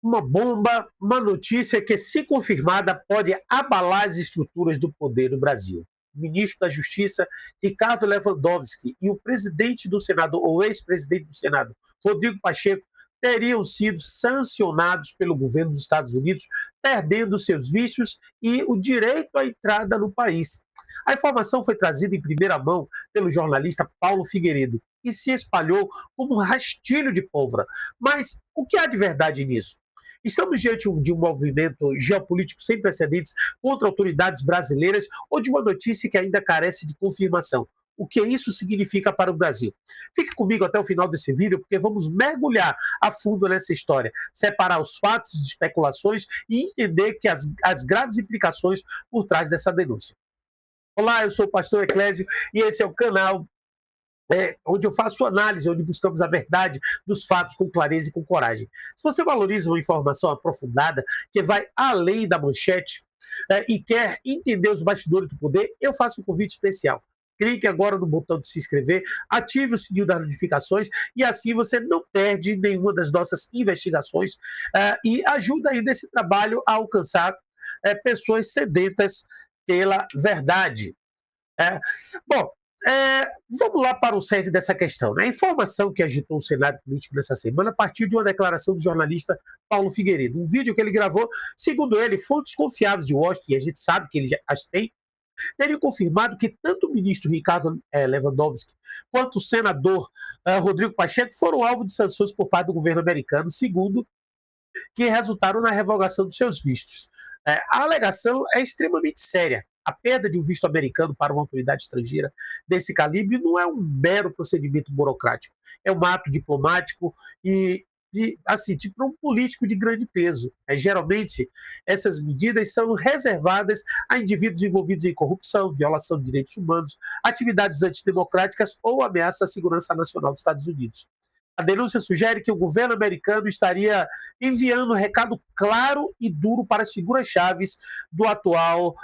Uma bomba, uma notícia que, se confirmada, pode abalar as estruturas do poder no Brasil. O ministro da Justiça, Ricardo Lewandowski, e o presidente do Senado, ou ex-presidente do Senado, Rodrigo Pacheco, teriam sido sancionados pelo governo dos Estados Unidos, perdendo seus vistos e o direito à entrada no país. A informação foi trazida em primeira mão pelo jornalista Paulo Figueiredo e se espalhou como um rastilho de pólvora. Mas o que há de verdade nisso? Estamos diante de um movimento geopolítico sem precedentes contra autoridades brasileiras ou de uma notícia que ainda carece de confirmação? O que isso significa para o Brasil? Fique comigo até o final desse vídeo, porque vamos mergulhar a fundo nessa história, separar os fatos de especulações e entender que as graves implicações por trás dessa denúncia. Olá, eu sou o pastor Eclésio e esse é o canal onde eu faço análise, onde buscamos a verdade dos fatos com clareza e com coragem. Se você valoriza uma informação aprofundada, que vai além da manchete e quer entender os bastidores do poder, eu faço um convite especial. Clique agora no botão de se inscrever, ative o sininho das notificações e assim você não perde nenhuma das nossas investigações e ajuda ainda esse trabalho a alcançar pessoas sedentas pela verdade. Bom, vamos lá para o centro dessa questão. A informação que agitou o cenário político nessa semana partiu de uma declaração do jornalista Paulo Figueiredo. Um vídeo que ele gravou, segundo ele, fontes confiáveis de Washington, e a gente sabe que ele já as tem, teriam confirmado que tanto o ministro Ricardo Lewandowski quanto o senador Rodrigo Pacheco foram alvo de sanções por parte do governo americano, segundo que resultaram na revogação dos seus vistos. A alegação é extremamente séria. A perda de um visto americano para uma autoridade estrangeira desse calibre não é um mero procedimento burocrático, é um ato diplomático e assim, tipo um político de grande peso. Geralmente, essas medidas são reservadas a indivíduos envolvidos em corrupção, violação de direitos humanos, atividades antidemocráticas ou ameaça à segurança nacional dos Estados Unidos. A denúncia sugere que o governo americano estaria enviando um recado claro e duro para as figuras-chaves do atual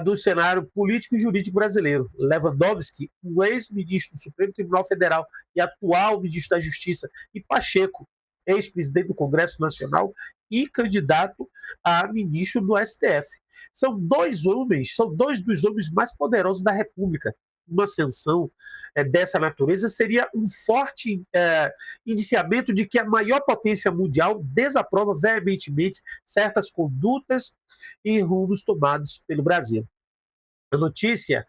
do cenário político e jurídico brasileiro. Lewandowski, um ex-ministro do Supremo Tribunal Federal e atual ministro da Justiça, e Pacheco, ex-presidente do Congresso Nacional e candidato a ministro do STF. São dois dos homens mais poderosos da República. Uma sanção dessa natureza seria um forte indiciamento de que a maior potência mundial desaprova veementemente certas condutas e rumos tomados pelo Brasil. A notícia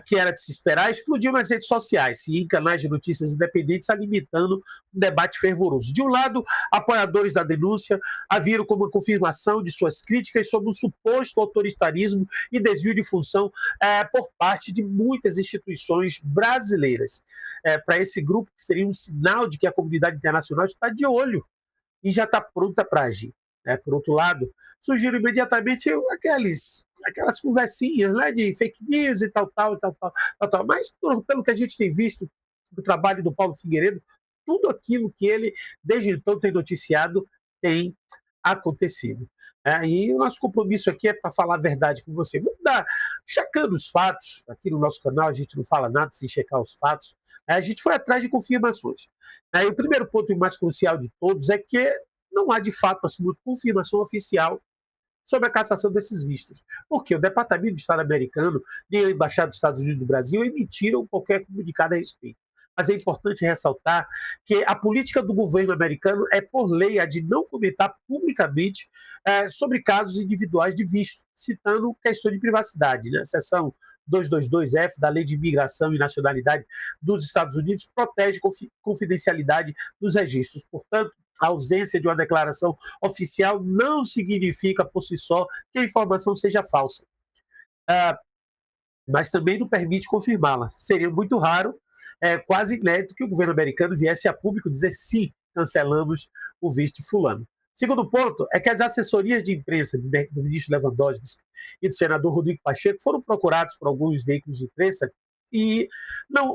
que era de se esperar explodiu nas redes sociais e em canais de notícias independentes, alimentando um debate fervoroso. De um lado, apoiadores da denúncia a viram como uma confirmação de suas críticas sobre um suposto autoritarismo e desvio de função por parte de muitas instituições brasileiras. Para esse grupo, que seria um sinal de que a comunidade internacional está de olho e já está pronta para agir. Por outro lado, surgiram imediatamente aquelas conversinhas, né, de fake news e tal. Mas, pelo que a gente tem visto do trabalho do Paulo Figueiredo, tudo aquilo que ele, desde então, tem noticiado, tem acontecido. E o nosso compromisso aqui é para falar a verdade com você. Vamos checando os fatos. Aqui no nosso canal a gente não fala nada sem checar os fatos. A gente foi atrás de confirmações. E o primeiro ponto e mais crucial de todos é que não há, de fato, assim, uma confirmação oficial sobre a cassação desses vistos. Porque o Departamento de Estado americano nem a Embaixada dos Estados Unidos do Brasil emitiram qualquer comunicado a respeito. Mas é importante ressaltar que a política do governo americano é, por lei, a de não comentar publicamente sobre casos individuais de visto, citando questão de privacidade. Né? A seção 222F da Lei de Imigração e Nacionalidade dos Estados Unidos protege confidencialidade dos registros. Portanto, a ausência de uma declaração oficial não significa, por si só, que a informação seja falsa. Mas também não permite confirmá-la. Seria muito raro, quase inédito, que o governo americano viesse a público dizer sim, cancelamos o visto de fulano. Segundo ponto é que as assessorias de imprensa do ministro Lewandowski e do senador Rodrigo Pacheco foram procurados por alguns veículos de imprensa e não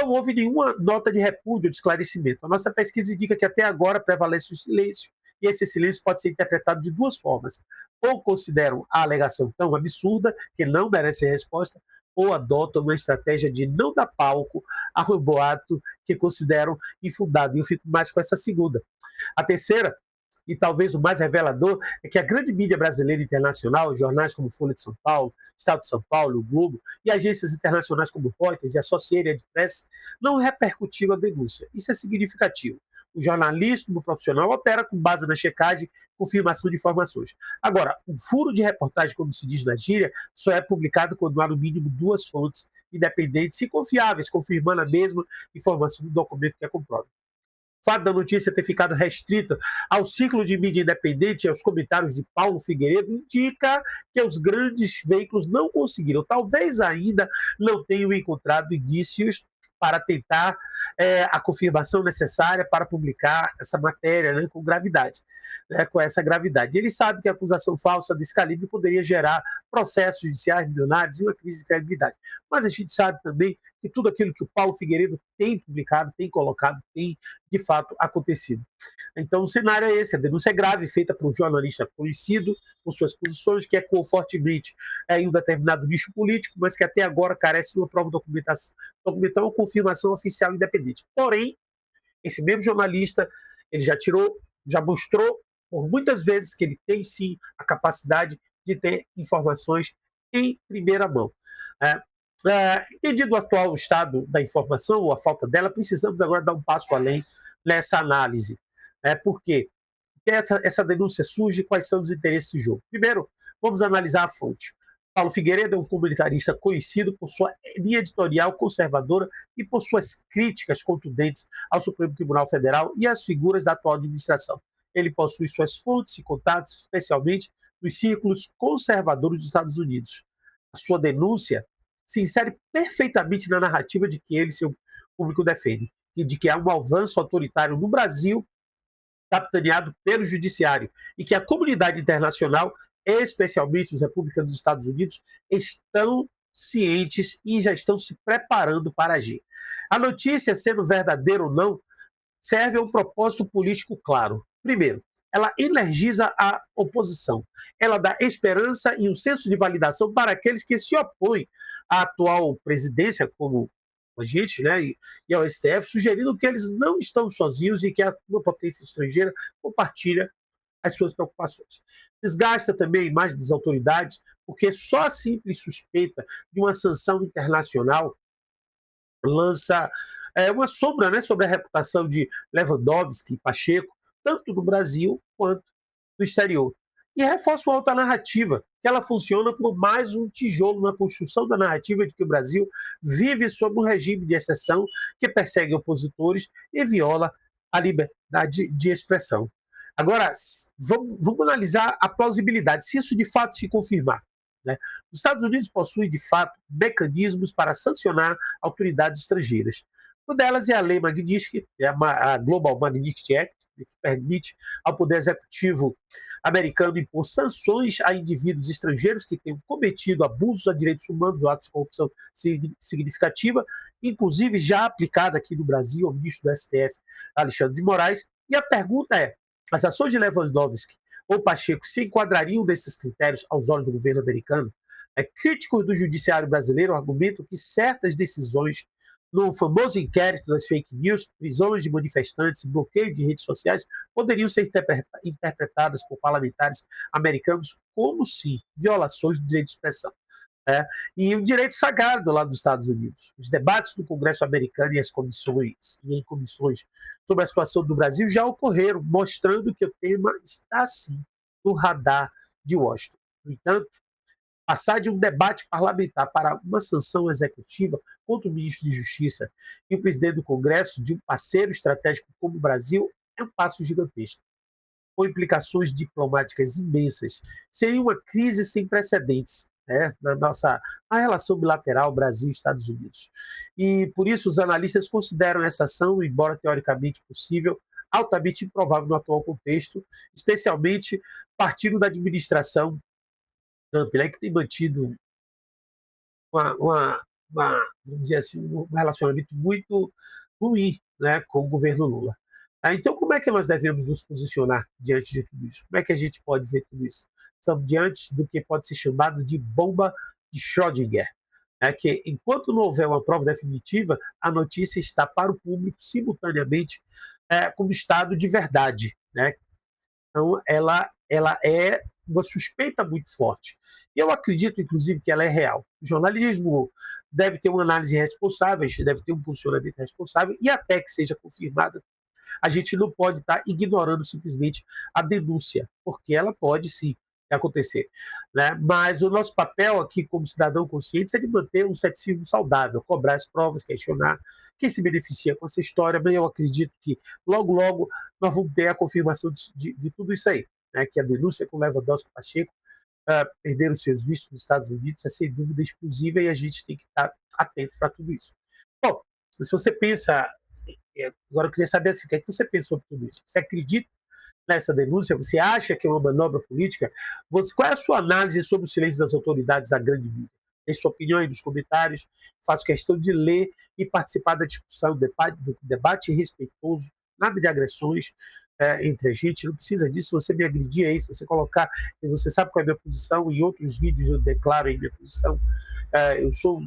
houve nenhuma nota de repúdio, de esclarecimento. A nossa pesquisa indica que até agora prevalece o silêncio, e esse silêncio pode ser interpretado de duas formas. Ou consideram a alegação tão absurda que não merece resposta, ou adotam uma estratégia de não dar palco a um boato que consideram infundado. E eu fico mais com essa segunda. A terceira e talvez o mais revelador, é que a grande mídia brasileira e internacional, jornais como Folha de São Paulo, Estado de São Paulo, o Globo, e agências internacionais como Reuters e Associated Press, não repercutiram a denúncia. Isso é significativo. O jornalismo profissional opera com base na checagem e confirmação de informações. Agora, um furo de reportagem, como se diz na gíria, só é publicado quando há no mínimo duas fontes independentes e confiáveis, confirmando a mesma informação do documento que a comprova. O fato da notícia ter ficado restrita ao ciclo de mídia independente e aos comentários de Paulo Figueiredo indica que os grandes veículos não conseguiram, talvez ainda não tenham encontrado indícios para tentar a confirmação necessária para publicar essa matéria, né, com gravidade, né, com essa gravidade. Ele sabe que a acusação falsa desse calibre poderia gerar processos judiciais milionários e uma crise de credibilidade. Mas a gente sabe também que tudo aquilo que o Paulo Figueiredo tem publicado, tem colocado, tem de fato acontecido. Então o cenário é esse, a denúncia é grave, feita por um jornalista conhecido por suas posições, que atuou fortemente em um determinado nicho político, mas que até agora carece de uma prova documentar uma confirmação oficial independente. Porém, esse mesmo jornalista, ele já mostrou por muitas vezes que ele tem sim a capacidade de ter informações em primeira mão. Entendido o atual estado da informação, ou a falta dela, precisamos agora dar um passo além nessa análise. Por quê? Porque essa denúncia surge, quais são os interesses do jogo? Primeiro, vamos analisar a fonte. Paulo Figueiredo é um comentarista conhecido por sua linha editorial conservadora e por suas críticas contundentes ao Supremo Tribunal Federal e às figuras da atual administração. Ele possui suas fontes e contatos, especialmente nos círculos conservadores dos Estados Unidos. A sua denúncia se insere perfeitamente na narrativa de que ele e seu público defendem, e de que há um avanço autoritário no Brasil capitaneado pelo judiciário e que a comunidade internacional, especialmente os republicanos dos Estados Unidos, estão cientes e já estão se preparando para agir. A notícia, sendo verdadeira ou não, serve a um propósito político claro. Primeiro, ela energiza a oposição. Ela dá esperança e um senso de validação para aqueles que se opõem à atual presidência, como a gente, né, e ao STF, sugerindo que eles não estão sozinhos e que uma potência estrangeira compartilha as suas preocupações. Desgasta também a imagem das autoridades, porque só a simples suspeita de uma sanção internacional lança uma sombra, né, sobre a reputação de Lewandowski e Pacheco, tanto no Brasil quanto no exterior. E reforça uma outra narrativa, que ela funciona como mais um tijolo na construção da narrativa de que o Brasil vive sob um regime de exceção que persegue opositores e viola a liberdade de expressão. Agora, vamos analisar a plausibilidade, se isso de fato se confirmar. Né? Os Estados Unidos possuem, de fato, mecanismos para sancionar autoridades estrangeiras. Uma delas é a Lei Magnitsky, a Global Magnitsky Act, que permite ao Poder Executivo americano impor sanções a indivíduos estrangeiros que tenham cometido abusos a direitos humanos ou atos de corrupção significativa, inclusive já aplicada aqui no Brasil ao ministro do STF, Alexandre de Moraes. E a pergunta é, as ações de Lewandowski ou Pacheco se enquadrariam nesses critérios aos olhos do governo americano? Críticos do judiciário brasileiro argumentam que certas decisões no famoso inquérito das fake news, prisões de manifestantes, bloqueio de redes sociais, poderiam ser interpretadas por parlamentares americanos como, sim, violações do direito de expressão. E um direito sagrado lá dos Estados Unidos. Os debates no Congresso americano e em comissões sobre a situação do Brasil já ocorreram, mostrando que o tema está, sim, no radar de Washington. No entanto, passar de um debate parlamentar para uma sanção executiva contra o ministro de Justiça e o presidente do Congresso de um parceiro estratégico como o Brasil é um passo gigantesco, com implicações diplomáticas imensas. Seria uma crise sem precedentes, né, na relação bilateral Brasil-Estados Unidos. E, por isso, os analistas consideram essa ação, embora teoricamente possível, altamente improvável no atual contexto, especialmente partindo da administração Trump, né, que tem mantido vamos dizer assim, um relacionamento muito ruim, né, com o governo Lula. Então, como é que nós devemos nos posicionar diante de tudo isso? Como é que a gente pode ver tudo isso? Estamos diante do que pode ser chamado de bomba de Schrödinger, que enquanto não houver uma prova definitiva, a notícia está para o público simultaneamente como estado de verdade, né? Então, ela é uma suspeita muito forte. E eu acredito, inclusive, que ela é real. O jornalismo deve ter uma análise responsável, a gente deve ter um posicionamento responsável, e até que seja confirmada, a gente não pode estar ignorando simplesmente a denúncia, porque ela pode sim acontecer. Né? Mas o nosso papel aqui, como cidadão consciente, é de manter um ceticismo saudável, cobrar as provas, questionar quem se beneficia com essa história, mas eu acredito que logo, logo nós vamos ter a confirmação de tudo isso aí. Né? Que a denúncia com Lewandowski e Pacheco perderam seus vistos nos Estados Unidos é sem dúvida explosiva e a gente tem que estar atento para tudo isso. Bom, se você pensa agora eu queria saber assim, o que é que você pensa sobre tudo isso? Você acredita nessa denúncia? Você acha que é uma manobra política? Qual é a sua análise sobre o silêncio das autoridades da grande mídia? Tem sua opinião aí nos comentários. Faço questão de ler e participar da discussão, do debate respeitoso, nada de agressões entre a gente. Não precisa disso. Se você me agredir aí, se você colocar, e você sabe qual é a minha posição, em outros vídeos eu declaro aí minha posição. Eu sou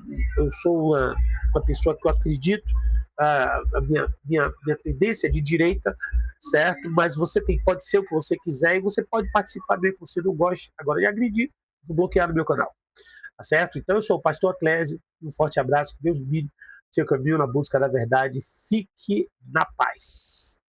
uma pessoa que eu acredito, a minha tendência é de direita, certo? Mas você pode ser o que você quiser e você pode participar mesmo que você não goste. Agora, de agredir, vou bloquear no meu canal, tá certo? Então, eu sou o pastor Clésio, um forte abraço, que Deus guie seu caminho na busca da verdade, fique na paz.